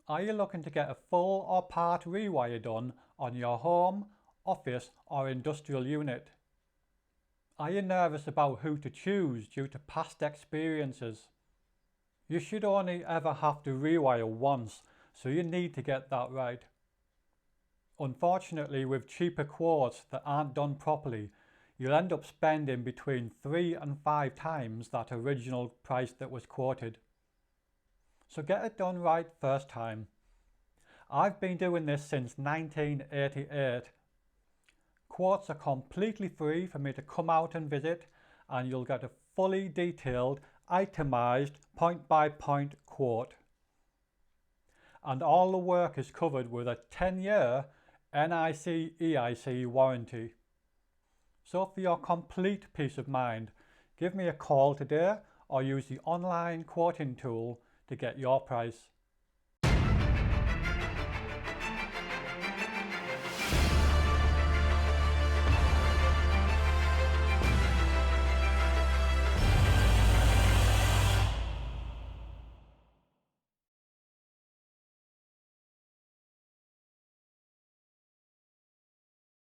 Are you looking to get a full or part rewire done on your home, office or industrial unit? Are you nervous about who to choose due to past experiences? You should only ever have to rewire once, so you need to get that right. Unfortunately, with cheaper quotes that aren't done properly, you'll end up spending between 3 and 5 times that original price that was quoted. So get it done right first time. I've been doing this since 1988. Quotes are completely free for me to come out and visit, and you'll get a fully detailed, itemised, point-by-point quote. And all the work is covered with a 10-year NIC/EIC warranty. So for your complete peace of mind, give me a call today or use the online quoting tool to get your price.